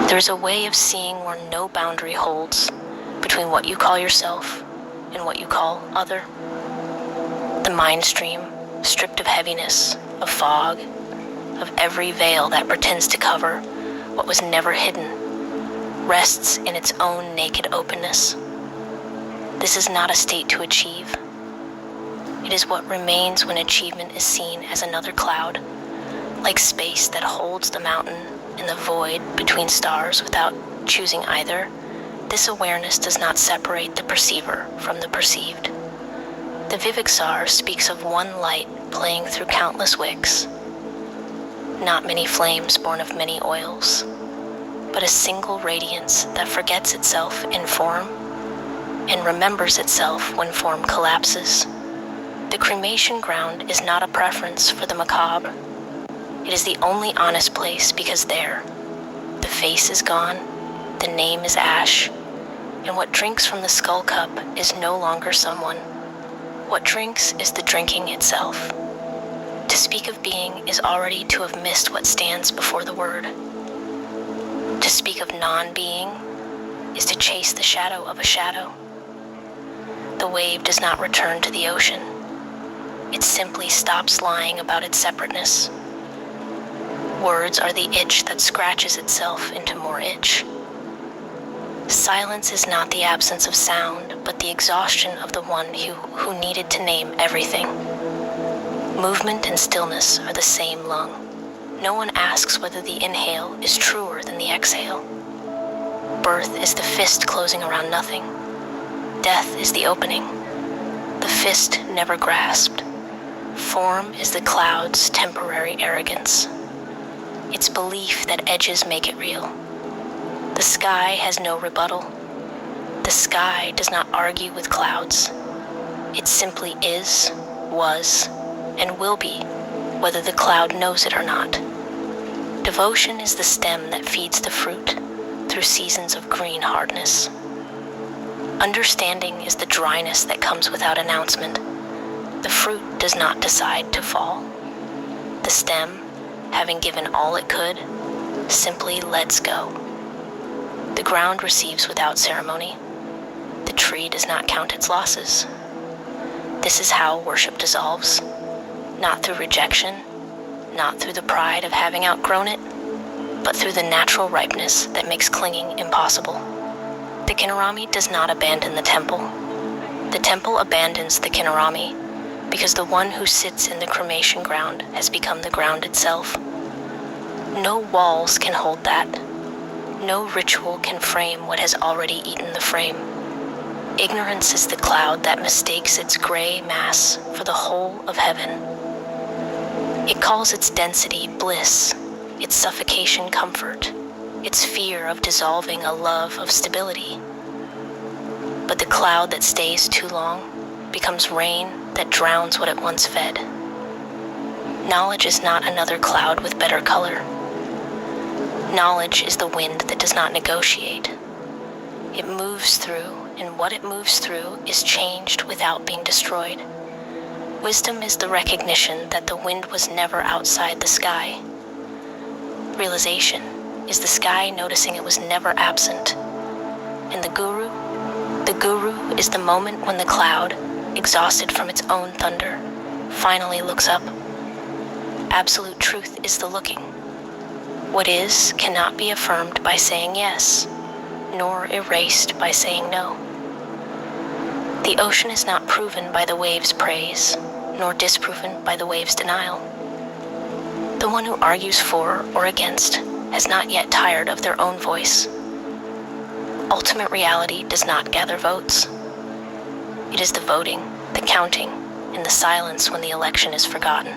There's a way of seeing where no boundary holds between what you call yourself and what you call other. The mind stream, stripped of heaviness, of fog, of every veil that pretends to cover what was never hidden, rests in its own naked openness. This is not a state to achieve. It is what remains when achievement is seen as another cloud, like space that holds the mountain in the void between stars without choosing either. This awareness does not separate the perceiver from the perceived. The Viviksar speaks of one light playing through countless wicks, not many flames born of many oils, but a single radiance that forgets itself in form and remembers itself when form collapses. The cremation ground is not a preference for the macabre. It is the only honest place because there, the face is gone, the name is ash, and what drinks from the skull cup is no longer someone. What drinks is the drinking itself. To speak of being is already to have missed what stands before the word. To speak of non-being is to chase the shadow of a shadow. The wave does not return to the ocean. It simply stops lying about its separateness. Words are the itch that scratches itself into more itch. Silence is not the absence of sound, but the exhaustion of the one who needed to name everything. Movement and stillness are the same lung. No one asks whether the inhale is truer than the exhale. Birth is the fist closing around nothing. Death is the opening. The fist never grasped. Form is the cloud's temporary arrogance. Its belief that edges make it real. The sky has no rebuttal. The sky does not argue with clouds. It simply is, was, and will be, whether the cloud knows it or not. Devotion is the stem that feeds the fruit through seasons of green hardness. Understanding is the dryness that comes without announcement. The fruit does not decide to fall. The stem, having given all it could, simply lets go. The ground receives without ceremony. The tree does not count its losses. This is how worship dissolves, not through rejection, not through the pride of having outgrown it, but through the natural ripeness that makes clinging impossible. The Kinarami does not abandon the temple. The temple abandons the Kinarami because the one who sits in the cremation ground has become the ground itself. No walls can hold that. No ritual can frame what has already eaten the frame. Ignorance is the cloud that mistakes its gray mass for the whole of heaven. It calls its density bliss, its suffocation comfort, its fear of dissolving a love of stability. But the cloud that stays too long becomes rain that drowns what it once fed. Knowledge is not another cloud with better color. Knowledge is the wind that does not negotiate. It moves through, and what it moves through is changed without being destroyed. Wisdom is the recognition that the wind was never outside the sky. Realization is the sky noticing it was never absent. And the guru is the moment when the cloud, exhausted from its own thunder, finally looks up. Absolute truth is the looking. What is cannot be affirmed by saying yes, nor erased by saying no. The ocean is not proven by the wave's praise, nor disproven by the wave's denial. The one who argues for or against has not yet tired of their own voice. Ultimate reality does not gather votes. It is the voting, the counting, and the silence when the election is forgotten.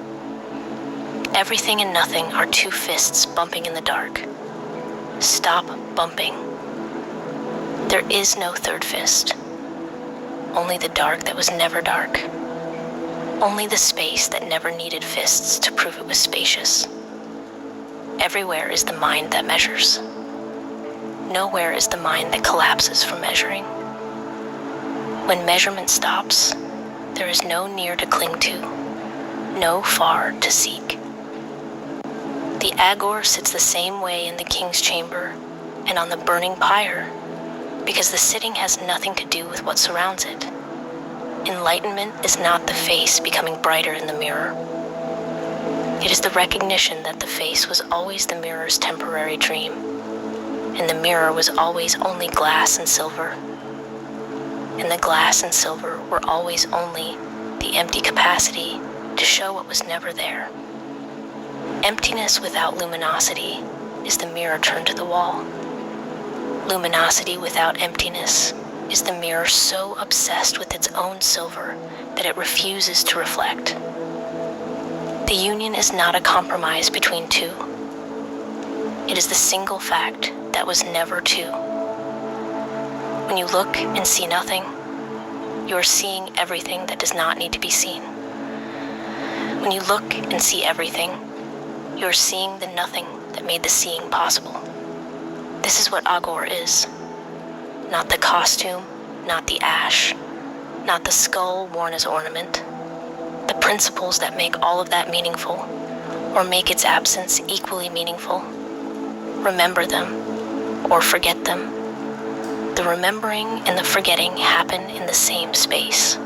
Everything and nothing are two fists bumping in the dark. Stop bumping. There is no third fist. Only the dark that was never dark. Only the space that never needed fists to prove it was spacious. Everywhere is the mind that measures. Nowhere is the mind that collapses from measuring. When measurement stops, there is no near to cling to, no far to seek. The Agor sits the same way in the king's chamber and on the burning pyre, because the sitting has nothing to do with what surrounds it. Enlightenment is not the face becoming brighter in the mirror. It is the recognition that the face was always the mirror's temporary dream, and the mirror was always only glass and silver. And the glass and silver were always only the empty capacity to show what was never there. Emptiness without luminosity is the mirror turned to the wall. Luminosity without emptiness is the mirror so obsessed with its own silver that it refuses to reflect. The union is not a compromise between two. It is the single fact that was never two. When you look and see nothing, you are seeing everything that does not need to be seen. When you look and see everything, you are seeing the nothing that made the seeing possible. This is what Agor is. Not the costume, not the ash, not the skull worn as ornament. The principles that make all of that meaningful, or make its absence equally meaningful. Remember them, or forget them. The remembering and the forgetting happen in the same space.